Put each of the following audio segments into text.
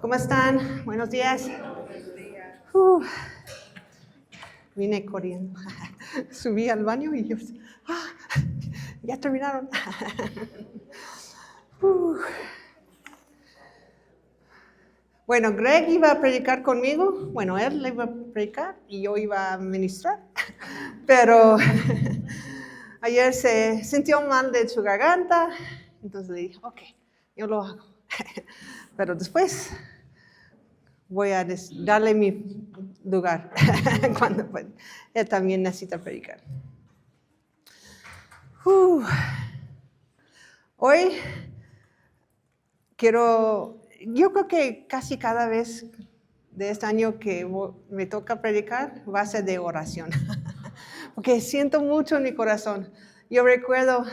¿Cómo están? Buenos días. Vine corriendo. Subí al baño y yo, ya terminaron. Bueno, Greg iba a predicar conmigo. Bueno, él le iba a predicar y yo iba a ministrar. Pero ayer se sintió mal de su garganta. Entonces le dije, ok, yo lo hago. Pero después voy a darle mi lugar cuando él también necesita predicar. Hoy yo creo que casi cada vez de este año que me toca predicar va a ser de oración, porque siento mucho en mi corazón. Yo recuerdo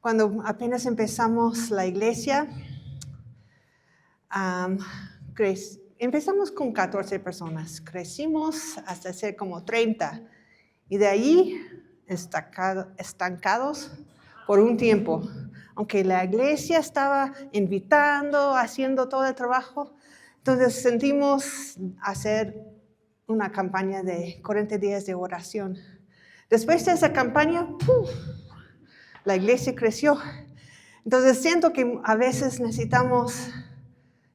cuando apenas empezamos la iglesia, empezamos con 14 personas, crecimos hasta ser como 30 y de ahí estancados por un tiempo. Aunque la iglesia estaba invitando, haciendo todo el trabajo, entonces sentimos hacer una campaña de 40 días de oración. Después de esa campaña, la iglesia creció. Entonces siento que a veces necesitamos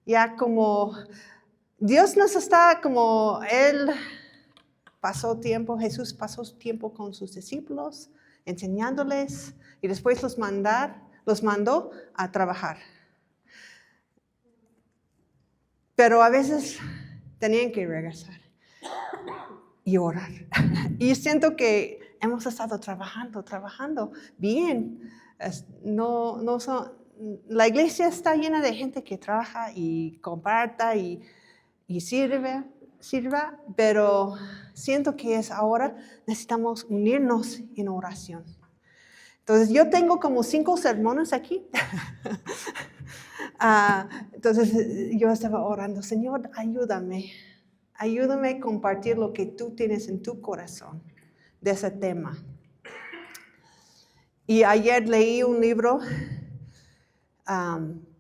ya como Dios nos está como Jesús pasó tiempo con sus discípulos, enseñándoles y después los mandó a trabajar. Pero a veces tenían que regresar y orar. Y siento que hemos estado trabajando bien. La iglesia está llena de gente que trabaja y comparta y sirva, pero siento que ahora necesitamos unirnos en oración. Entonces yo tengo como 5 sermones aquí. Entonces yo estaba orando, Señor, ayúdame a compartir lo que tú tienes en tu corazón de ese tema. Y ayer leí un libro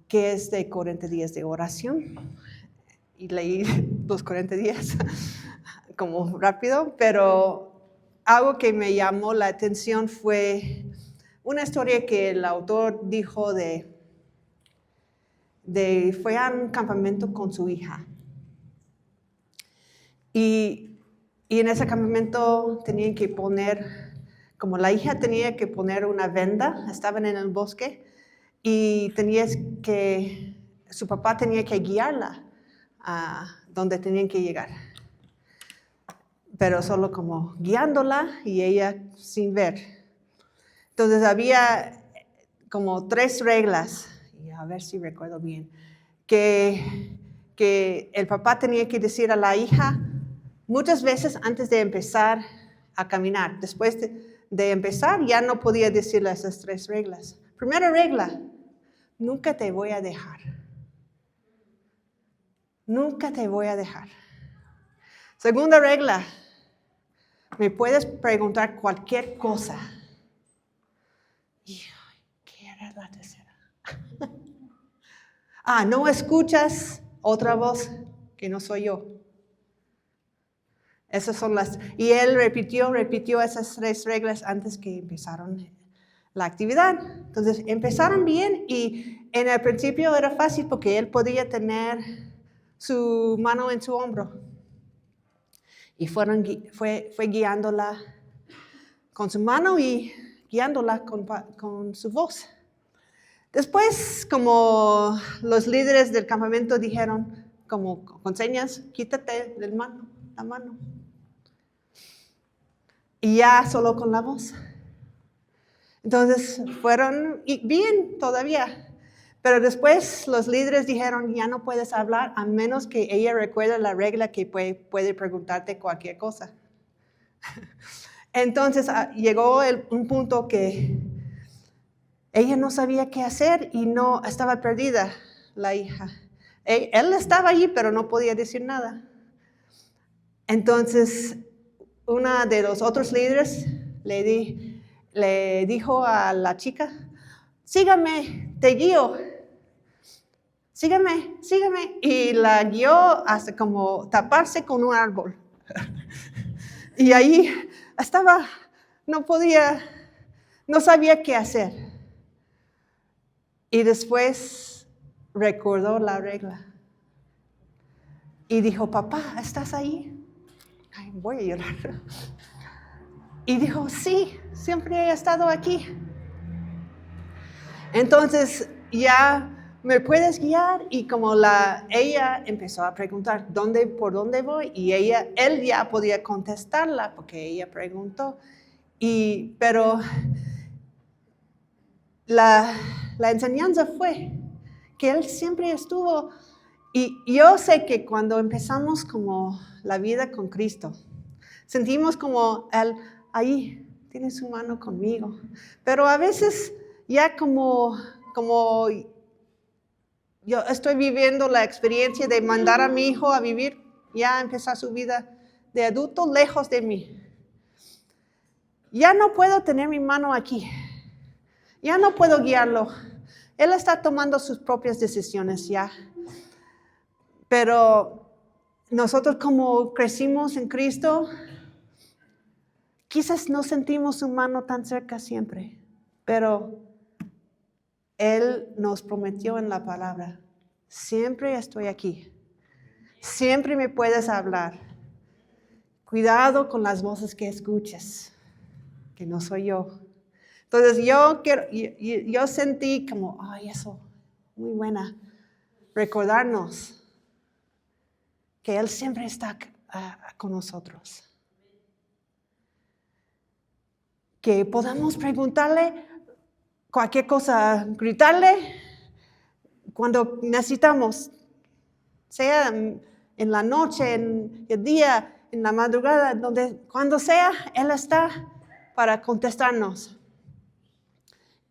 que es de 40 días de oración. Y leí los 40 días como rápido, pero algo que me llamó la atención fue una historia que el autor dijo fue a un campamento con su hija. Y en ese campamento tenían que como la hija tenía que poner una venda, estaban en el bosque, y su papá tenía que guiarla a donde tenían que llegar. Pero solo como guiándola y ella sin ver. Entonces había como 3 reglas, y a ver si recuerdo bien, que el papá tenía que decir a la hija muchas veces antes de empezar a caminar. Después de empezar ya no podía decirle esas 3 reglas. Primera regla, nunca te voy a dejar. Nunca te voy a dejar. Segunda regla, me puedes preguntar cualquier cosa. ¿Qué era la tercera? No escuchas otra voz que no soy yo. Esas son y él repitió esas 3 reglas antes que empezaron la actividad. Entonces empezaron bien y en el principio era fácil porque él podía tener su mano en su hombro. Y fue guiándola con su mano y guiándola con su voz. Después, como los líderes del campamento dijeron, como con señas, quítate la mano. Y ya solo con la voz. Entonces fueron bien todavía. Pero después los líderes dijeron, ya no puedes hablar a menos que ella recuerde la regla que puede preguntarte cualquier cosa. Entonces llegó un punto que ella no sabía qué hacer y no estaba perdida, la hija. Él estaba allí, pero no podía decir nada. Entonces, una de los otros líderes le dijo a la chica, sígame, te guío. sígueme, sígueme. Y la guió hasta como taparse con un árbol. Y ahí estaba, no sabía qué hacer. Y después recordó la regla. Y dijo, papá, ¿estás ahí? Ay, voy a llorar. Y dijo, sí, siempre he estado aquí. Entonces, ya me puedes guiar. Y como ella empezó a preguntar, ¿por dónde voy? Y él ya podía contestarla porque ella preguntó. Pero la enseñanza fue que él siempre estuvo. Y yo sé que cuando empezamos como la vida con Cristo, sentimos como Él ahí tiene su mano conmigo. Pero a veces ya como yo estoy viviendo la experiencia de mandar a mi hijo a vivir, ya empezar su vida de adulto lejos de mí. Ya no puedo tener mi mano aquí. Ya no puedo guiarlo. Él está tomando sus propias decisiones ya. Pero nosotros como crecimos en Cristo, quizás no sentimos su mano tan cerca siempre, pero Él nos prometió en la palabra, siempre estoy aquí, siempre me puedes hablar. Cuidado con las voces que escuches, que no soy yo. Entonces yo sentí como, ay, eso, muy buena, recordarnos que Él siempre está con nosotros. Que podamos preguntarle cualquier cosa, gritarle cuando necesitamos, sea en la noche, en el día, en la madrugada, cuando sea, Él está para contestarnos.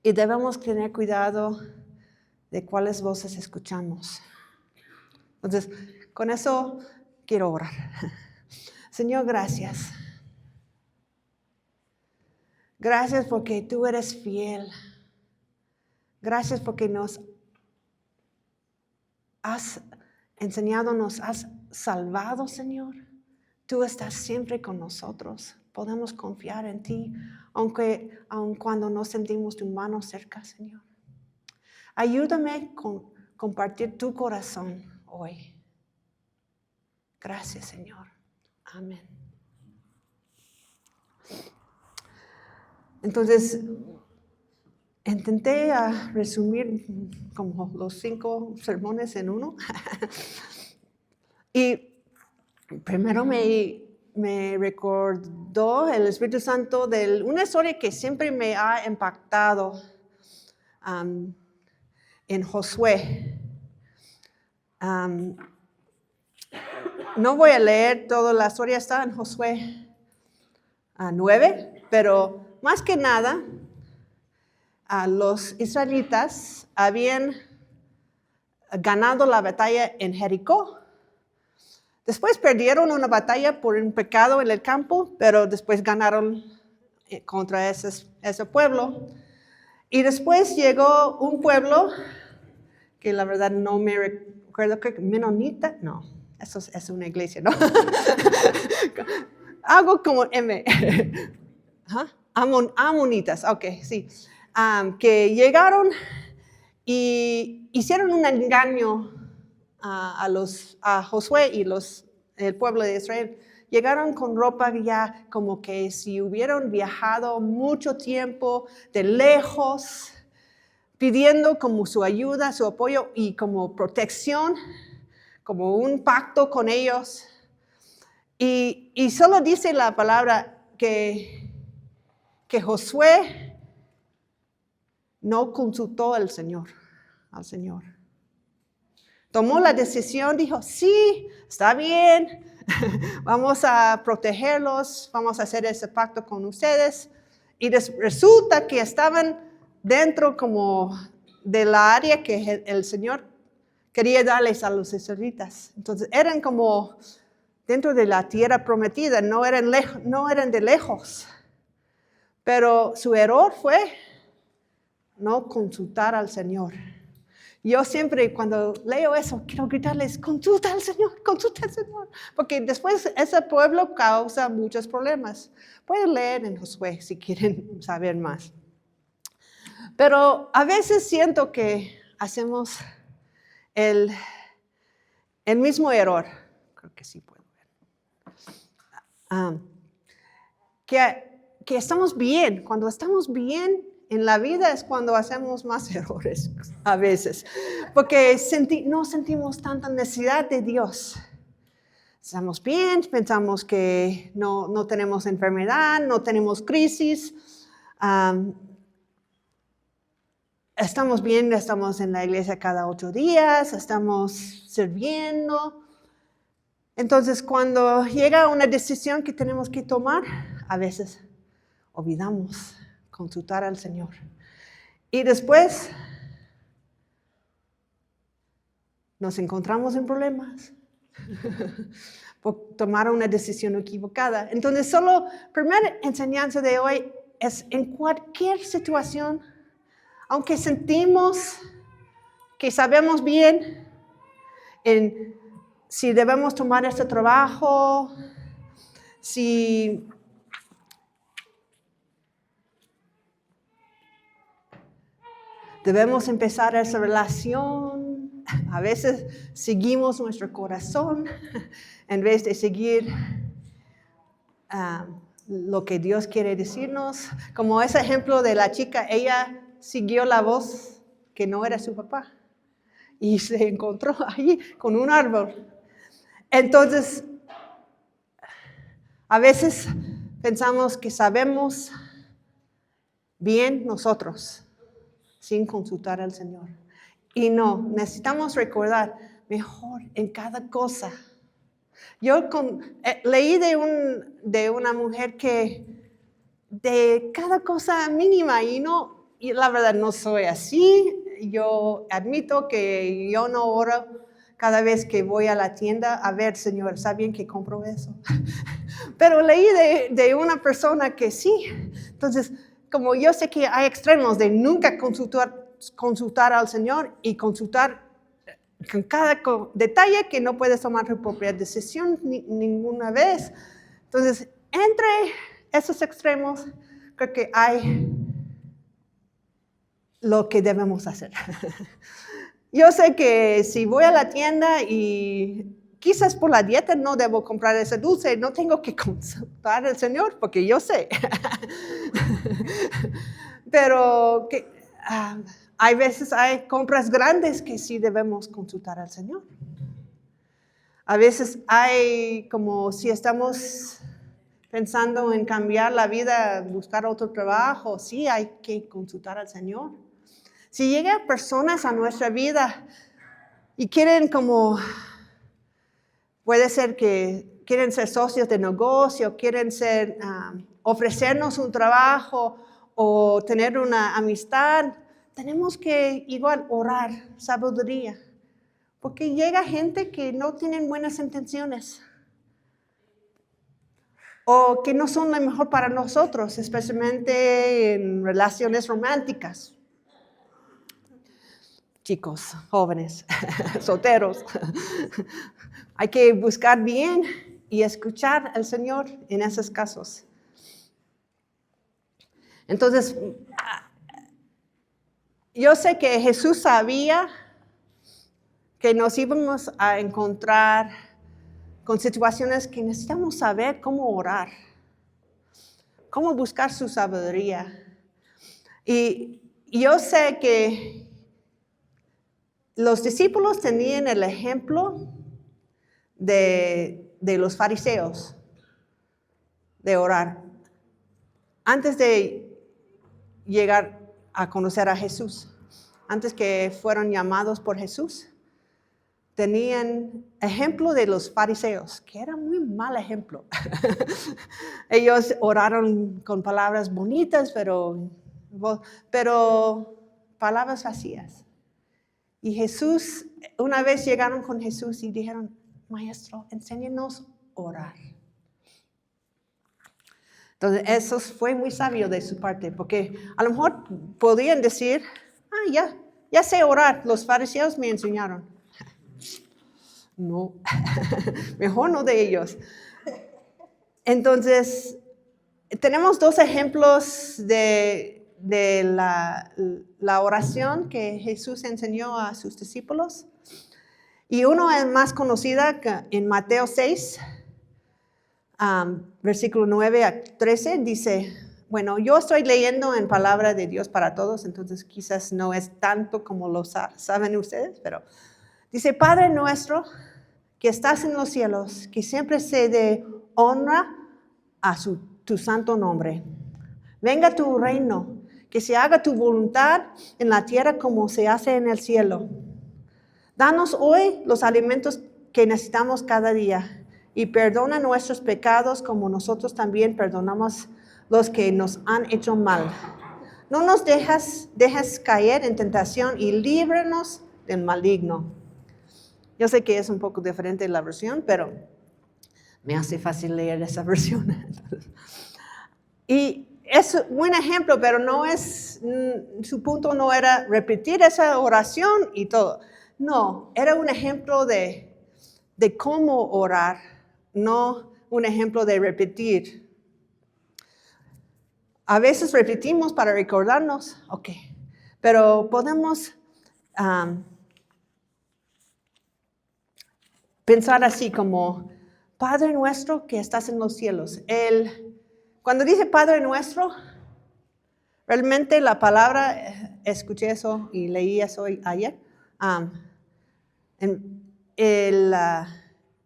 Y debemos tener cuidado de cuáles voces escuchamos. Entonces, con eso quiero orar. Señor, gracias. Gracias porque tú eres fiel. Gracias porque nos has enseñado, nos has salvado, Señor. Tú estás siempre con nosotros. Podemos confiar en ti, aun cuando no sentimos tu mano cerca, Señor. Ayúdame a compartir tu corazón hoy. Gracias, Señor. Amén. Entonces, intenté resumir como los 5 sermones en uno. Y primero me recordó el Espíritu Santo de una historia que siempre me ha impactado en Josué. No voy a leer toda la historia, está en Josué 9, pero más que nada, los israelitas habían ganado la batalla en Jericó. Después perdieron una batalla por un pecado en el campo, pero después ganaron contra ese pueblo. Y después llegó un pueblo que la verdad no me recuerdo, creo que menonita, no, eso es una iglesia, ¿no? Algo como M. Amonitas, ok, sí. Que llegaron y hicieron un engaño a Josué y el pueblo de Israel. Llegaron con ropa ya como que si hubieran viajado mucho tiempo de lejos, pidiendo como su ayuda, su apoyo y como protección, como un pacto con ellos. Y solo dice la palabra que Josué no consultó al Señor. Tomó la decisión, dijo, sí, está bien, vamos a protegerlos, vamos a hacer ese pacto con ustedes. Y resulta que estaban dentro como de la área que el Señor quería darles a los israelitas. Entonces eran como dentro de la tierra prometida, no eran de lejos. Pero su error fue no consultar al Señor. Yo siempre cuando leo eso, quiero gritarles, consulta al Señor, porque después ese pueblo causa muchos problemas. Pueden leer en Josué si quieren saber más. Pero a veces siento que hacemos el mismo error. Creo que sí puedo ver. Que estamos bien. Cuando estamos bien en la vida es cuando hacemos más errores a veces. Porque no sentimos tanta necesidad de Dios. Estamos bien, pensamos que no tenemos enfermedad, no tenemos crisis. Estamos bien, estamos en la iglesia cada 8 días, estamos sirviendo. Entonces, cuando llega una decisión que tenemos que tomar, a veces olvidamos consultar al Señor. Y después nos encontramos en problemas por tomar una decisión equivocada. Entonces, solo primera enseñanza de hoy es en cualquier situación, aunque sentimos que sabemos bien si debemos tomar este trabajo, si debemos empezar esa relación. A veces seguimos nuestro corazón en vez de seguir lo que Dios quiere decirnos. Como ese ejemplo de la chica, ella siguió la voz que no era su papá y se encontró ahí con un árbol. Entonces, a veces pensamos que sabemos bien nosotros, sin consultar al Señor. Y no, necesitamos recordar mejor en cada cosa. Yo leí de una mujer que de cada cosa mínima, y la verdad no soy así. Yo admito que yo no oro cada vez que voy a la tienda. A ver, Señor, ¿está bien que compro eso? Pero leí de una persona que sí. Entonces, como yo sé que hay extremos de nunca consultar al Señor y consultar con cada detalle que no puedes tomar tu propia decisión ninguna vez. Entonces, entre esos extremos, creo que hay lo que debemos hacer. Yo sé que si voy a la tienda y quizás por la dieta no debo comprar ese dulce, no tengo que consultar al Señor porque yo sé. Pero hay veces hay compras grandes que sí debemos consultar al Señor. A veces hay como si estamos pensando en cambiar la vida, buscar otro trabajo, sí hay que consultar al Señor. Si llegan personas a nuestra vida y quieren puede ser que quieren ser socios de negocio, quieren ofrecernos un trabajo o tener una amistad, tenemos que igual orar, sabiduría. Porque llega gente que no tienen buenas intenciones o que no son lo mejor para nosotros, especialmente en relaciones románticas. Chicos, jóvenes, solteros, hay que buscar bien y escuchar al Señor en esos casos. Entonces, yo sé que Jesús sabía que nos íbamos a encontrar con situaciones que necesitamos saber cómo orar, cómo buscar su sabiduría. Y yo sé que los discípulos tenían el ejemplo de los fariseos, de orar. Antes de llegar a conocer a Jesús, antes que fueron llamados por Jesús, tenían ejemplo de los fariseos, que era muy mal ejemplo. Ellos oraron con palabras bonitas, pero palabras vacías. Y Jesús, una vez llegaron con Jesús y dijeron, Maestro, enséñanos a orar. Entonces, eso fue muy sabio de su parte, porque a lo mejor podían decir, ya, Ya sé orar, los fariseos me enseñaron. No, mejor no de ellos. Entonces, tenemos dos ejemplos de la oración que Jesús enseñó a sus discípulos. Y uno es más conocida en Mateo 6, versículo 9 a 13, dice, bueno, yo estoy leyendo en palabra de Dios para todos, entonces quizás no es tanto como lo saben ustedes, pero dice, Padre nuestro que estás en los cielos, que siempre se dé honra a tu santo nombre. Venga tu reino, que se haga tu voluntad en la tierra como se hace en el cielo. Danos hoy los alimentos que necesitamos cada día y perdona nuestros pecados como nosotros también perdonamos los que nos han hecho mal. No nos dejes caer en tentación y líbranos del maligno. Yo sé que es un poco diferente la versión, pero me hace fácil leer esa versión. Y es un buen ejemplo, pero no es, su punto no era repetir esa oración y todo. No, era un ejemplo de cómo orar, no un ejemplo de repetir. A veces repetimos para recordarnos, ok, pero podemos pensar así como, Padre nuestro que estás en los cielos. Cuando dice Padre nuestro, realmente la palabra, escuché eso y leí eso ayer, en el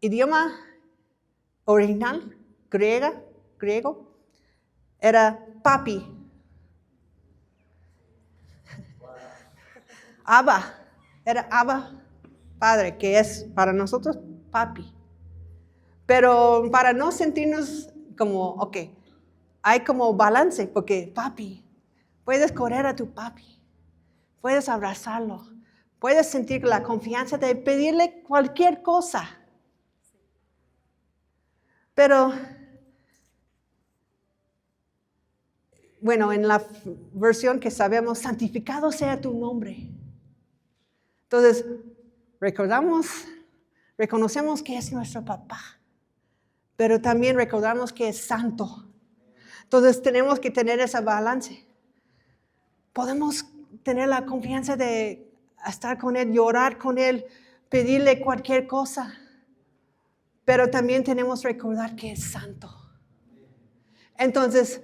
idioma original, griego, era papi. Abba, era Abba, Padre, que es para nosotros papi. Pero para no sentirnos como, ok, hay como balance, porque papi, puedes correr a tu papi, puedes abrazarlo, puedes sentir la confianza de pedirle cualquier cosa. Pero, bueno, en la versión que sabemos, santificado sea tu nombre. Entonces, reconocemos que es nuestro papá, pero también recordamos que es santo. Entonces tenemos que tener ese balance. Podemos tener la confianza de estar con Él, llorar con Él, pedirle cualquier cosa, pero también tenemos que recordar que es santo. Entonces,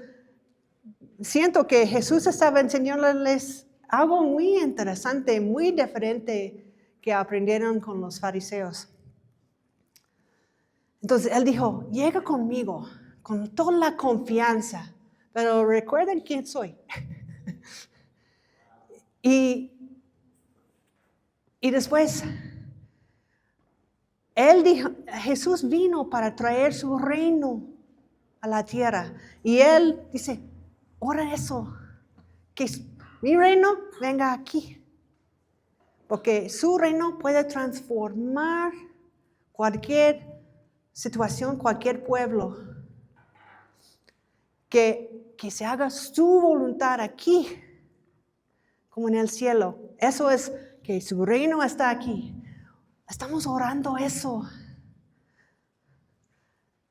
siento que Jesús estaba enseñándoles algo muy interesante, muy diferente que aprendieron con los fariseos. Entonces Él dijo, llega conmigo con toda la confianza, pero recuerden quién soy. Y después, Jesús vino para traer su reino a la tierra. Y Él dice, ora eso, que mi reino venga aquí. Porque su reino puede transformar cualquier situación, cualquier pueblo. Que se haga su voluntad aquí, como en el cielo. Eso es que su reino está aquí. Estamos orando eso.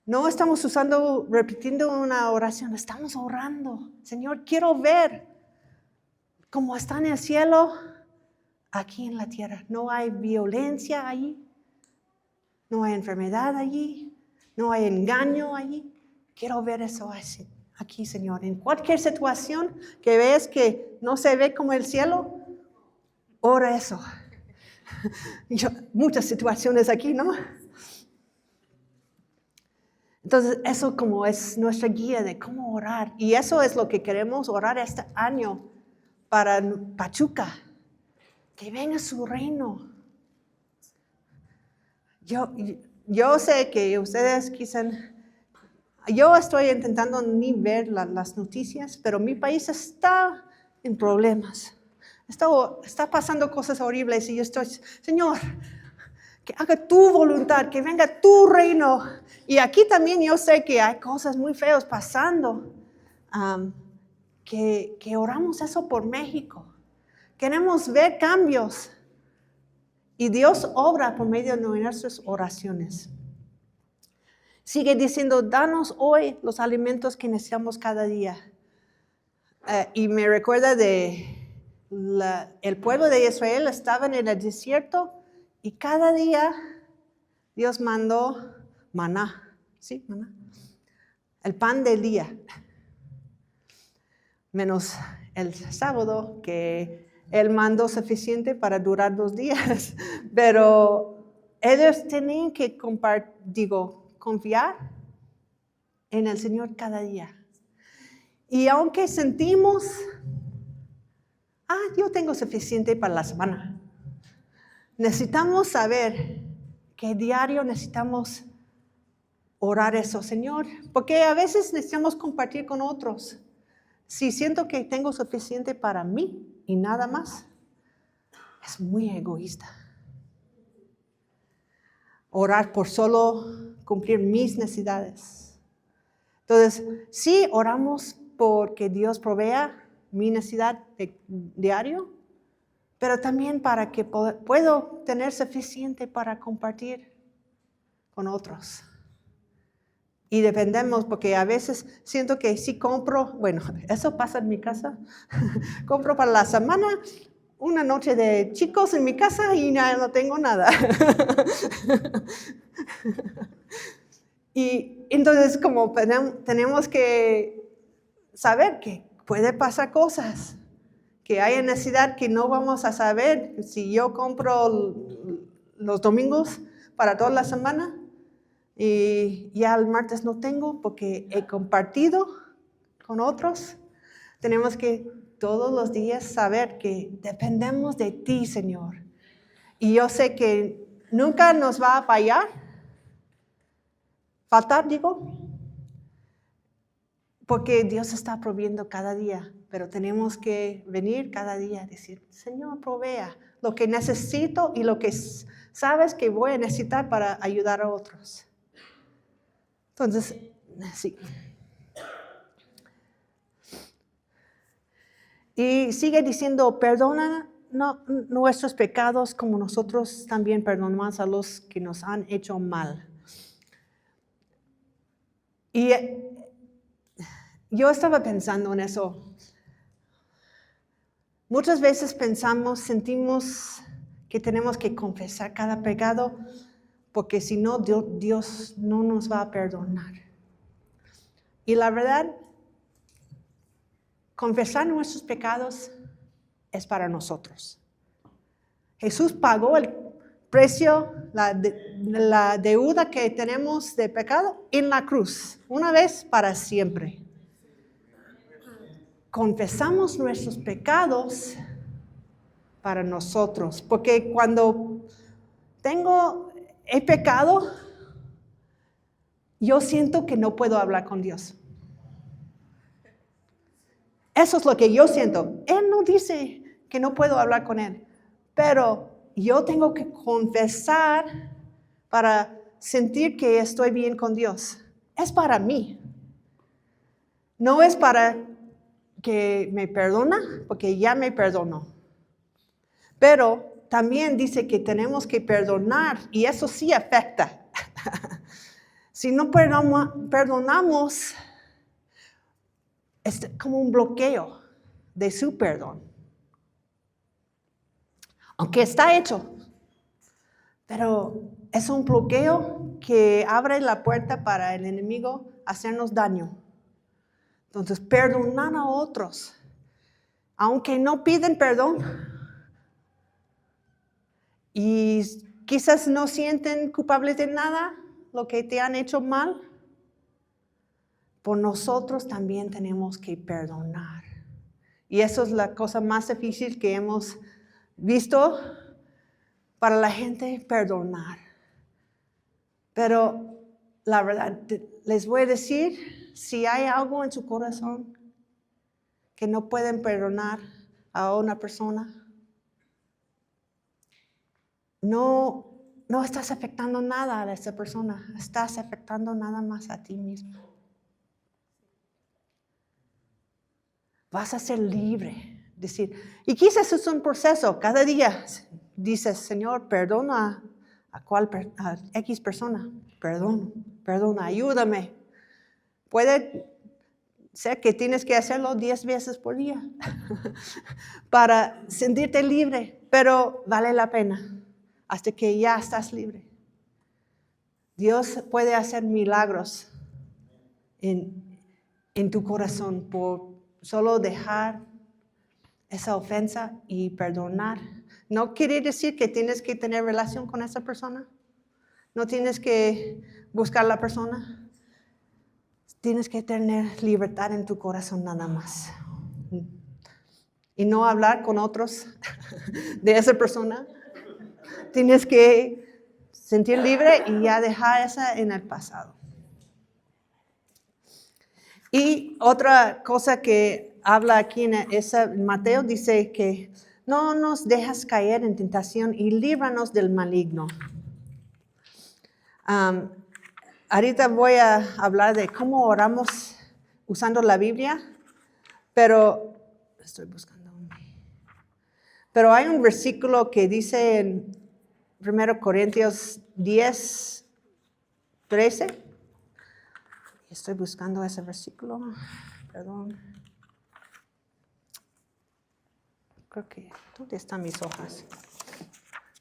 No estamos repitiendo una oración, estamos orando. Señor, quiero ver cómo está en el cielo, aquí en la tierra. No hay violencia allí, no hay enfermedad allí, no hay engaño allí. Quiero ver eso aquí, Señor. En cualquier situación que ves que no se ve como el cielo, ora eso. Muchas situaciones aquí, ¿no? Entonces, eso como es nuestra guía de cómo orar. Y eso es lo que queremos orar este año para Pachuca. Que venga su reino. Yo sé que ustedes quizás... Yo estoy intentando ni ver las noticias, pero mi país está en problemas. Está pasando cosas horribles y yo estoy, Señor, que haga tu voluntad, que venga tu reino. Y aquí también yo sé que hay cosas muy feas pasando, que oramos eso por México, Queremos ver cambios. Y Dios obra por medio de nuestras oraciones. Sigue diciendo, danos hoy los alimentos que necesitamos cada día. Y me recuerda el pueblo de Israel estaba en el desierto y cada día Dios mandó maná. ¿Sí? Maná. El pan del día. Menos el sábado, que Él mandó suficiente para durar 2 días. Pero ellos tenían que confiar en el Señor cada día. Y aunque sentimos, yo tengo suficiente para la semana, necesitamos saber que diario necesitamos orar eso, Señor, porque a veces necesitamos compartir con otros. Si siento que tengo suficiente para mí y nada más, es muy egoísta. Orar por solo cumplir mis necesidades. Entonces, sí oramos porque Dios provea mi necesidad diario, pero también para que puedo tener suficiente para compartir con otros. Y dependemos, porque a veces siento que si compro, eso pasa en mi casa, compro para la semana una noche de chicos en mi casa y no tengo nada. Y entonces como tenemos que saber que puede pasar cosas, que hay necesidad que no vamos a saber si yo compro los domingos para toda la semana. Y ya el martes no tengo porque he compartido con otros. Tenemos que todos los días saber que dependemos de ti, Señor. Y yo sé que nunca nos va a faltar, porque Dios está proveyendo cada día. Pero tenemos que venir cada día a decir, Señor, provea lo que necesito y lo que sabes que voy a necesitar para ayudar a otros. Entonces, sí. Y sigue diciendo, perdona nuestros pecados como nosotros también perdonamos a los que nos han hecho mal. Y yo estaba pensando en eso. Muchas veces sentimos que tenemos que confesar cada pecado, porque si no, Dios no nos va a perdonar. Y la verdad, confesar nuestros pecados es para nosotros. Jesús pagó el precio, la deuda que tenemos de pecado en la cruz, una vez para siempre. Confesamos nuestros pecados para nosotros, porque cuando he pecado, yo siento que no puedo hablar con Dios. Eso es lo que yo siento. Él no dice que no puedo hablar con Él, pero yo tengo que confesar para sentir que estoy bien con Dios. Es para mí. No es para que me perdona, porque ya me perdonó. Pero también dice que tenemos que perdonar, y eso sí afecta. Si no perdonamos, es como un bloqueo de su perdón. Aunque está hecho, pero es un bloqueo que abre la puerta para el enemigo hacernos daño. Entonces, perdonar a otros, aunque no piden perdón, y quizás no sienten culpables de nada, lo que te han hecho mal, por nosotros también tenemos que perdonar. Y eso es la cosa más difícil que hemos visto para la gente, perdonar. Pero la verdad, les voy a decir, si hay algo en su corazón que no pueden perdonar a una persona, no estás afectando nada a esa persona, estás afectando nada más a ti mismo. Vas a ser libre decir, y quizás es un proceso, cada día dices, Señor, perdona a X persona, perdona, ayúdame. Puede ser que tienes que hacerlo 10 veces por día para sentirte libre, pero vale la pena hasta que ya estás libre. Dios puede hacer milagros en tu corazón por solo dejar esa ofensa y perdonar. No quiere decir que tienes que tener relación con esa persona. No tienes que buscar a la persona. Tienes que tener libertad en tu corazón nada más. Y no hablar con otros de esa persona. Tienes que sentir libre y ya dejar esa en el pasado. Y otra cosa que habla aquí en Mateo dice que no nos dejas caer en tentación y líbranos del maligno. Ahorita voy a hablar de cómo oramos usando la Biblia, pero hay un versículo que dice en 1 Corintios 10, 13. Estoy buscando ese versículo. Perdón. Creo que, ¿dónde están mis hojas?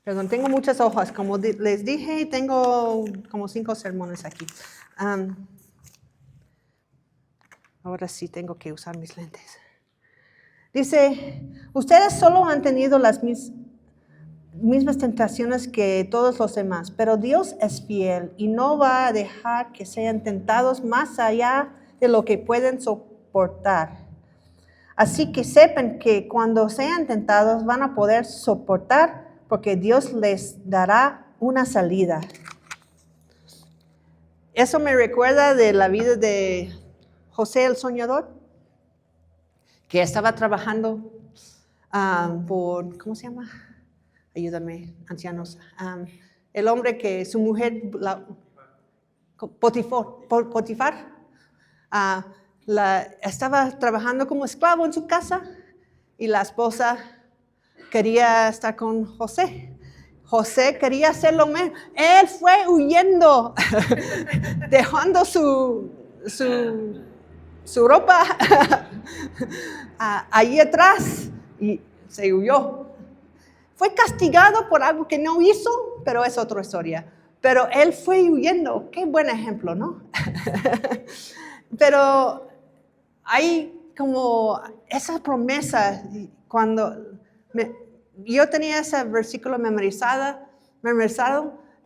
Perdón, tengo muchas hojas. Como les dije, tengo como 5 sermones aquí. Ahora sí tengo que usar mis lentes. Dice, ustedes solo han tenido las mismas tentaciones que todos los demás, pero Dios es fiel y no va a dejar que sean tentados más allá de lo que pueden soportar. Así que sepan que cuando sean tentados van a poder soportar porque Dios les dará una salida. Eso me recuerda de la vida de José el soñador, que estaba trabajando ¿cómo se llama? Ayúdame, ancianos. El hombre que su mujer, Potifar, estaba trabajando como esclavo en su casa y la esposa quería estar con José. José quería hacer lo mismo. Él fue huyendo, dejando su ropa allí atrás y se huyó. Fue castigado por algo que no hizo, pero es otra historia. Pero él fue huyendo. Qué buen ejemplo, ¿no? Pero hay como esa promesa. Cuando yo tenía ese versículo memorizado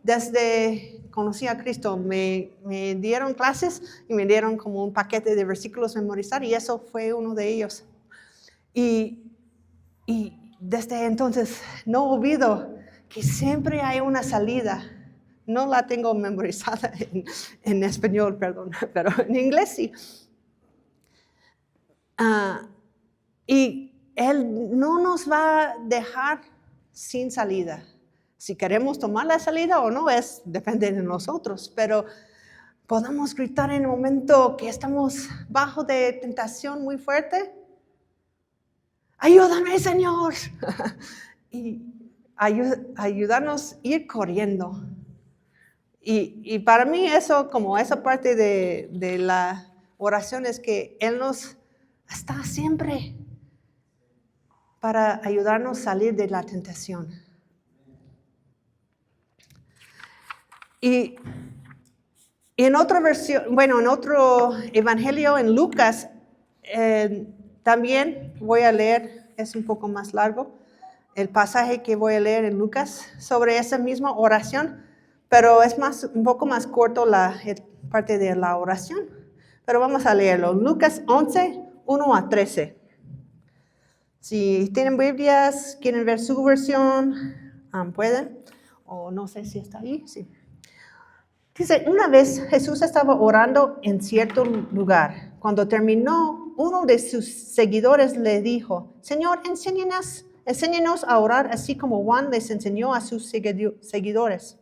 desde conocí a Cristo. Me dieron clases y me dieron como un paquete de versículos memorizar y eso fue uno de ellos. Y desde entonces no olvido que siempre hay una salida. No la tengo memorizada en español, perdón, pero en inglés sí. Y Él no nos va a dejar sin salida. Si queremos tomar la salida o no, depende de nosotros, pero podemos gritar en el momento que estamos bajo de tentación muy fuerte. Ayúdame, Señor. Y ayudarnos a ir corriendo. Y para mí eso, como esa parte de la oración es que Él nos está siempre para ayudarnos a salir de la tentación. Y en otra versión, en otro evangelio, en Lucas, también voy a leer, es un poco más largo, el pasaje que voy a leer en Lucas sobre esa misma oración, pero es un poco más corto la parte de la oración. Pero vamos a leerlo. Lucas 11, 1 a 13. Si tienen Biblias, quieren ver su versión, pueden. O no sé si está ahí, sí. Dice, una vez Jesús estaba orando en cierto lugar. Cuando terminó, uno de sus seguidores le dijo, Señor, enséñanos a orar así como Juan les enseñó a sus seguidores.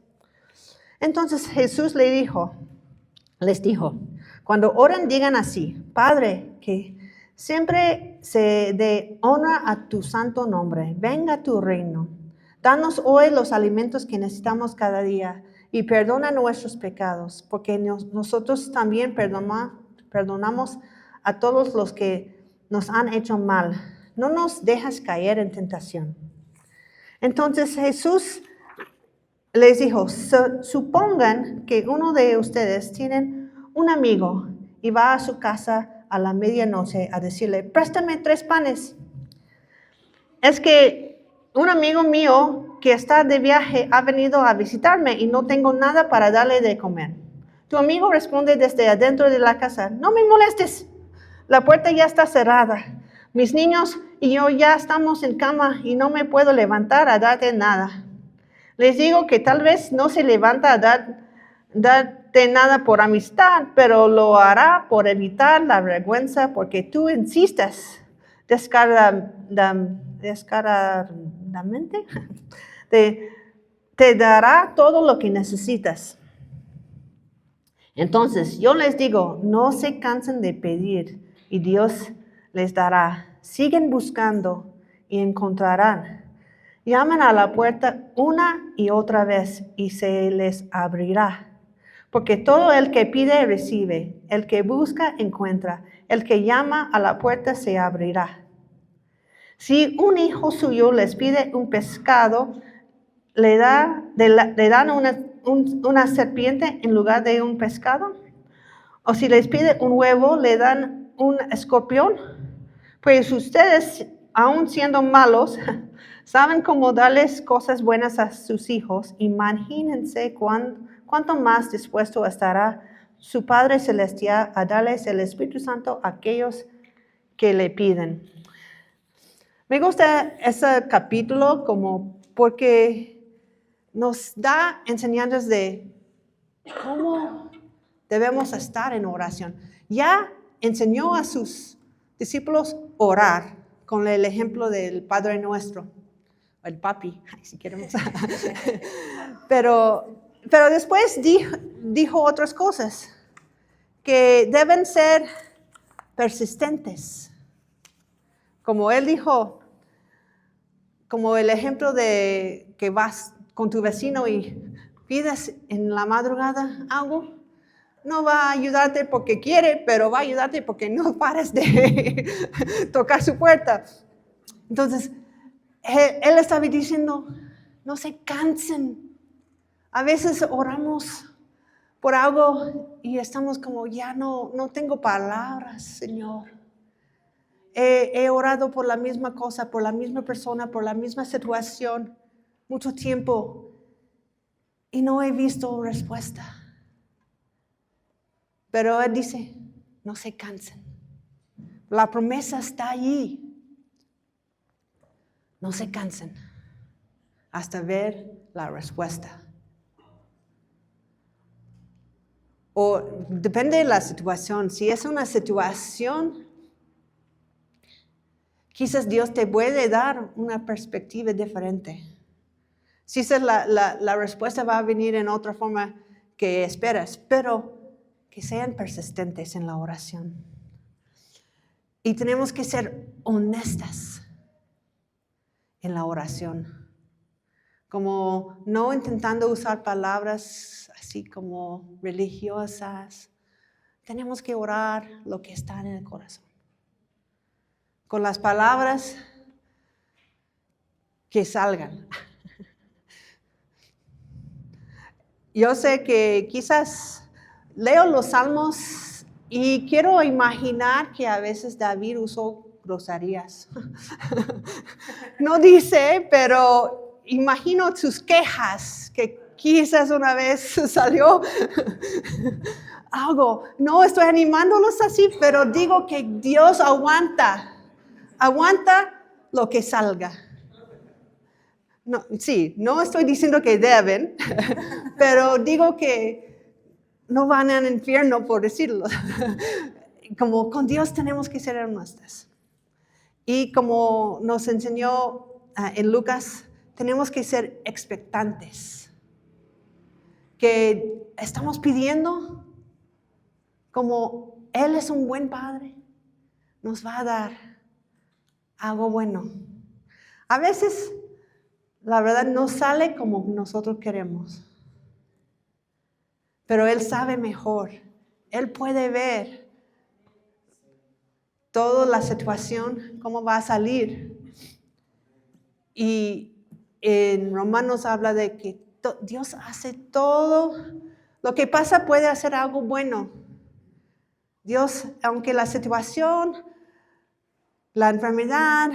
Entonces Jesús les dijo, cuando oren digan así, Padre que Siempre se dé honra a tu santo nombre. Venga tu reino. Danos hoy los alimentos que necesitamos cada día y perdona nuestros pecados, porque nosotros también perdonamos a todos los que nos han hecho mal. No nos dejas caer en tentación. Entonces Jesús les dijo, supongan que uno de ustedes tiene un amigo y va a su casa a la medianoche a decirle, préstame 3 panes. Es que un amigo mío que está de viaje ha venido a visitarme y no tengo nada para darle de comer. Tu amigo responde desde adentro de la casa, no me molestes, la puerta ya está cerrada. Mis niños y yo ya estamos en cama y no me puedo levantar a darte nada. Les digo que tal vez no se levanta a darte nada por amistad, pero lo hará por evitar la vergüenza porque tú insistes descaradamente. Te dará todo lo que necesitas. Entonces, yo les digo, no se cansen de pedir y Dios les dará. Siguen buscando y encontrarán. Llamen a la puerta una y otra vez y se les abrirá. Porque todo el que pide recibe, el que busca encuentra, el que llama a la puerta se abrirá. Si un hijo suyo les pide un pescado, le dan una serpiente en lugar de un pescado. O si les pide un huevo, le dan un escorpión. Pues ustedes, aun siendo malos, saben cómo darles cosas buenas a sus hijos. Imagínense cuánto más dispuesto estará su Padre Celestial a darles el Espíritu Santo a aquellos que le piden. Me gusta ese capítulo porque nos da enseñanzas de cómo debemos estar en oración. Ya enseñó a sus discípulos orar con el ejemplo del Padre Nuestro, el papi, si queremos. Pero después dijo otras cosas, que deben ser persistentes. Como él dijo, como el ejemplo de que vas con tu vecino y pides en la madrugada algo, no va a ayudarte porque quiere, pero va a ayudarte porque no pares de tocar su puerta. Entonces, él estaba diciendo, no se cansen. A veces oramos por algo y estamos como, ya no tengo palabras, Señor. He orado por la misma cosa, por la misma persona, por la misma situación, mucho tiempo, y no he visto respuesta. Pero Él dice, no se cansen. La promesa está allí. No se cansen hasta ver la respuesta. O depende de la situación. Si es una situación, quizás Dios te puede dar una perspectiva diferente. Si esa es la respuesta va a venir en otra forma que esperas, pero que sean persistentes en la oración. Y tenemos que ser honestas en la oración. Como no intentando usar palabras así como religiosas. Tenemos que orar lo que está en el corazón. Con las palabras que salgan. Yo sé que quizás leo los salmos y quiero imaginar que a veces David usó groserías. No dice, pero imagino sus quejas, que quizás una vez salió algo. No estoy animándolos así, pero digo que Dios aguanta lo que salga. No, sí, no estoy diciendo que deben, pero digo que no van al infierno por decirlo. Como con Dios tenemos que ser honestos. Y como nos enseñó en Lucas, tenemos que ser expectantes. Que estamos pidiendo como Él es un buen Padre. nos va a dar algo bueno. A veces, la verdad, no sale como nosotros queremos. Pero Él sabe mejor. Él puede ver toda la situación, cómo va a salir. Y en Romanos habla de que Dios hace todo. Lo que pasa puede hacer algo bueno. Dios, aunque la situación, la enfermedad,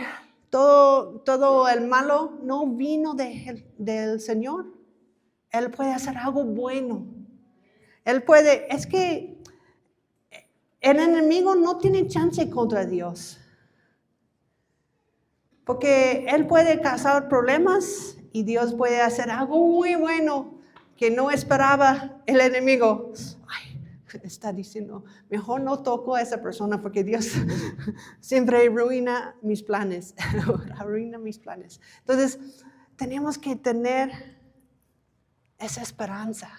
todo el malo no vino del Señor, Él puede hacer algo bueno. Él puede, es que el enemigo no tiene chance contra Dios. Porque Él puede causar problemas y Dios puede hacer algo muy bueno que no esperaba el enemigo. Ay, está diciendo, mejor no toco a esa persona porque Dios siempre arruina mis planes. Arruina mis planes. Entonces, tenemos que tener esa esperanza.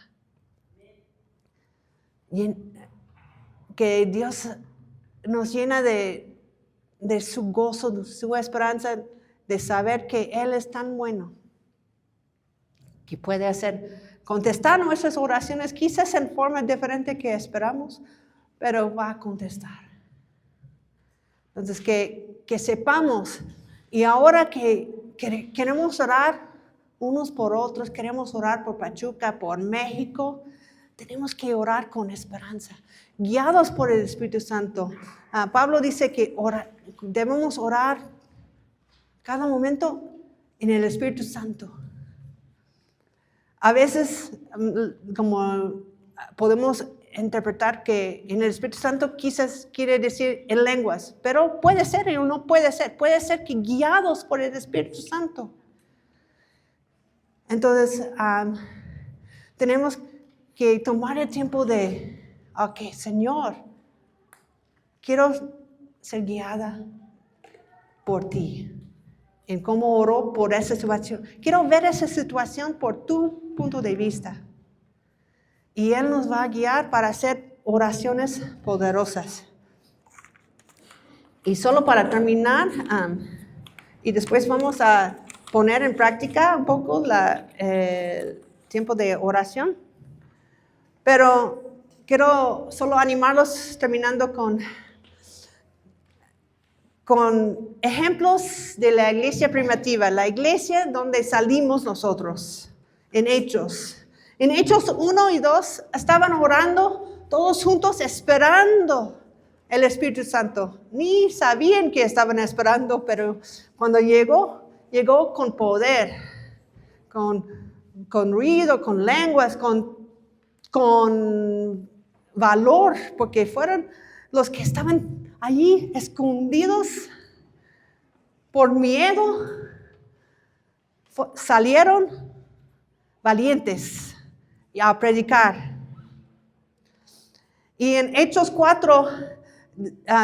Y que Dios nos llena de su gozo, de su esperanza, de saber que Él es tan bueno, que puede contestar nuestras oraciones, quizás en forma diferente que esperamos, pero va a contestar. Entonces, que sepamos, y ahora que queremos orar unos por otros, queremos orar por Pachuca, por México, tenemos que orar con esperanza, guiados por el Espíritu Santo. Pablo dice que debemos orar cada momento en el Espíritu Santo. A veces, como podemos interpretar que en el Espíritu Santo quizás quiere decir en lenguas, pero puede ser o no puede ser. Puede ser que guiados por el Espíritu Santo. Entonces, tenemos que tomar el tiempo ok, Señor, quiero ser guiada por ti, en cómo oró por esa situación. Quiero ver esa situación por tu punto de vista. Y Él nos va a guiar para hacer oraciones poderosas. Y solo para terminar, y después vamos a poner en práctica un poco el tiempo de oración. Pero quiero solo animarlos terminando con ejemplos de la iglesia primitiva, la iglesia donde salimos nosotros, en Hechos. En Hechos 1 y 2 estaban orando todos juntos esperando el Espíritu Santo. Ni sabían que estaban esperando, pero cuando llegó con poder, con ruido, con lenguas, con valor, porque fueron los que estaban allí escondidos por miedo, salieron valientes a predicar. Y en Hechos 4,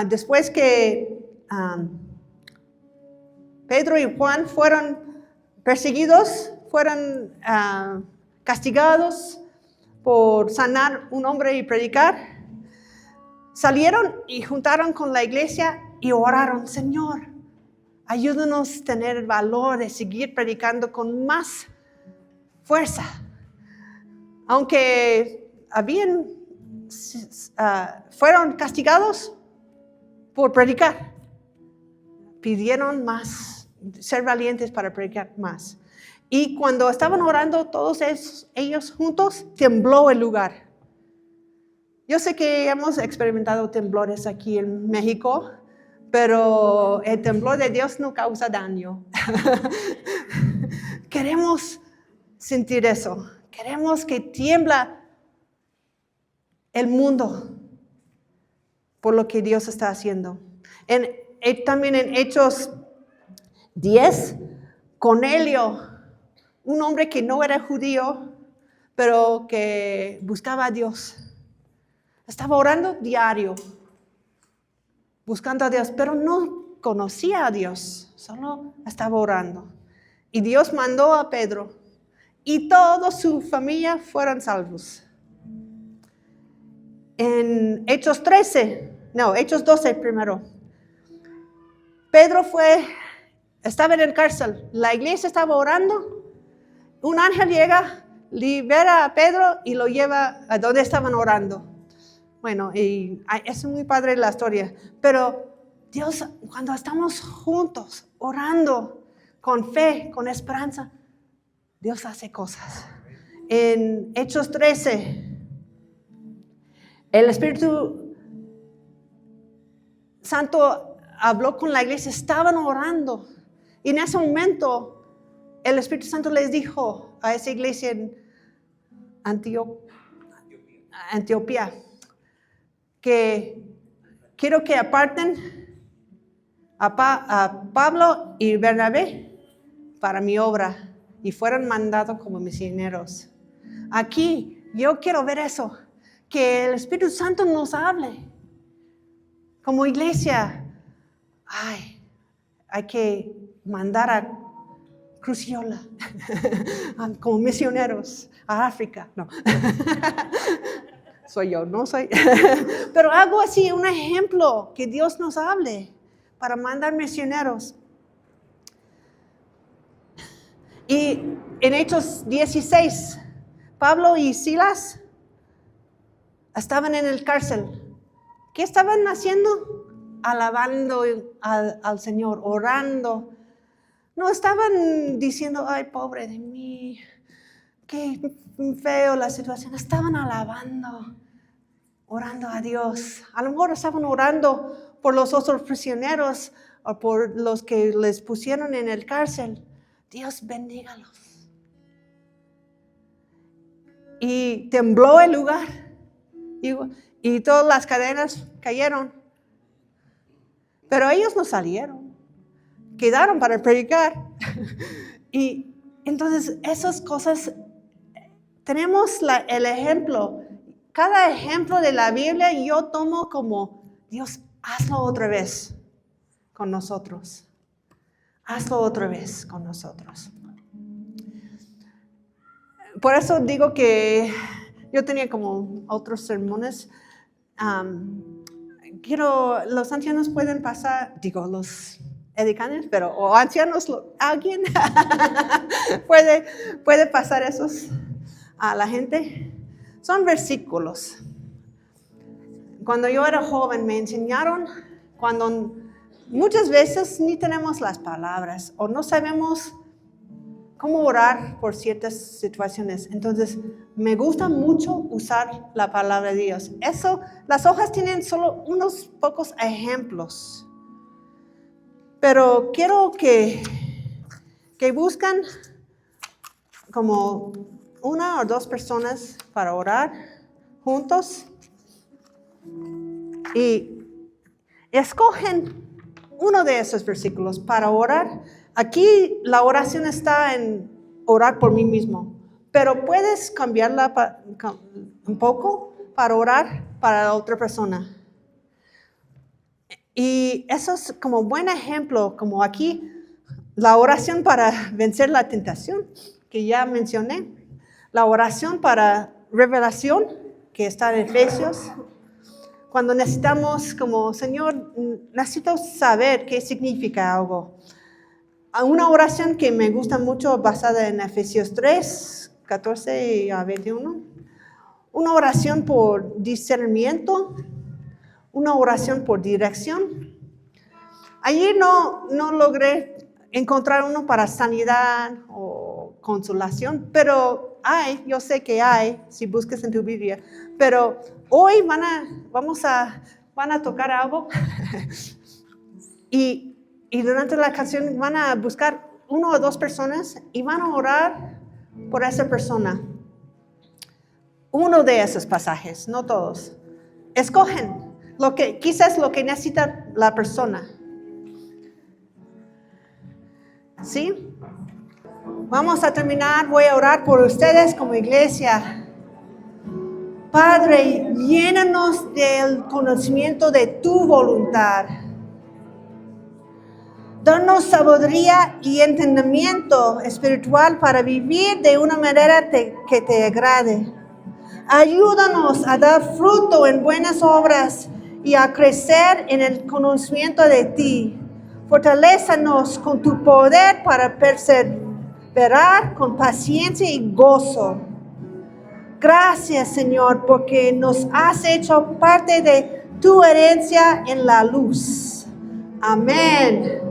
después que Pedro y Juan fueron perseguidos, fueron castigados por sanar un hombre y predicar, salieron y juntaron con la iglesia y oraron, Señor, ayúdanos a tener el valor de seguir predicando con más fuerza. Aunque fueron castigados por predicar, pidieron más, ser valientes para predicar más. Y cuando estaban orando todos ellos juntos, tembló el lugar. Yo sé que hemos experimentado temblores aquí en México, pero el temblor de Dios no causa daño. Queremos sentir eso. Queremos que tiembla el mundo por lo que Dios está haciendo. También en Hechos 10, Cornelio, un hombre que no era judío, pero que buscaba a Dios. Estaba orando diario, buscando a Dios, pero no conocía a Dios, solo estaba orando. Y Dios mandó a Pedro, y toda su familia fueron salvos. En Hechos 12 primero. Pedro estaba en el cárcel, la iglesia estaba orando, un ángel llega, libera a Pedro y lo lleva a donde estaban orando. Bueno, y es muy padre la historia, pero Dios, cuando estamos juntos, orando, con fe, con esperanza, Dios hace cosas. En Hechos 13, el Espíritu Santo habló con la iglesia, estaban orando. Y en ese momento, el Espíritu Santo les dijo a esa iglesia en Antioquía, que quiero que aparten a Pablo y Bernabé para mi obra y fueron mandados como misioneros. Aquí yo quiero ver eso, que el Espíritu Santo nos hable como iglesia. Hay que mandar a Cruciola como misioneros a África. No. Soy yo, no soy. Pero algo así, un ejemplo, que Dios nos hable para mandar misioneros. Y en Hechos 16, Pablo y Silas estaban en el cárcel. ¿Qué estaban haciendo? Alabando al Señor, orando. No estaban diciendo, ay, pobre de mí, qué feo la situación. Estaban alabando, orando a Dios. A lo mejor estaban orando por los otros prisioneros o por los que les pusieron en el cárcel. Dios bendígalos. Y tembló el lugar y todas las cadenas cayeron. Pero ellos no salieron. Quedaron para predicar. Y entonces esas cosas, tenemos el ejemplo. Cada ejemplo de la Biblia yo tomo como, Dios, hazlo otra vez con nosotros. Hazlo otra vez con nosotros. Por eso digo que yo tenía como otros sermones. Los ancianos pueden pasar, los edicanes, o ancianos, alguien puede pasar esos a la gente. Son versículos. Cuando yo era joven me enseñaron, cuando muchas veces ni tenemos las palabras o no sabemos cómo orar por ciertas situaciones. Entonces me gusta mucho usar la palabra de Dios. Las hojas tienen solo unos pocos ejemplos. Pero quiero que buscan como 1 o 2 personas para orar juntos y escogen uno de esos versículos para orar. Aquí la oración está en orar por mí mismo, pero puedes cambiarla un poco para orar para la otra persona. Y eso es como buen ejemplo, como aquí, la oración para vencer la tentación, que ya mencioné. La oración para revelación, que está en Efesios. Cuando necesitamos, como, Señor, necesito saber qué significa algo. Una oración que me gusta mucho, basada en Efesios 3, 14 a 21. Una oración por discernimiento. Una oración por dirección. Allí no logré encontrar uno para sanidad o consolación, pero yo sé que hay, si buscas en tu Biblia. Pero hoy van a tocar algo y durante la canción van a buscar 1 o 2 personas y van a orar por esa persona. Uno de esos pasajes, no todos. Escogen quizás lo que necesita la persona. ¿Sí? Vamos a terminar. Voy a orar por ustedes como iglesia. Padre, llénanos del conocimiento de tu voluntad. Danos sabiduría y entendimiento espiritual para vivir de una manera que te agrade. Ayúdanos a dar fruto en buenas obras y a crecer en el conocimiento de ti. Fortalézanos con tu poder para perseverar con paciencia y gozo. Gracias, Señor, porque nos has hecho parte de tu herencia en la luz. Amén.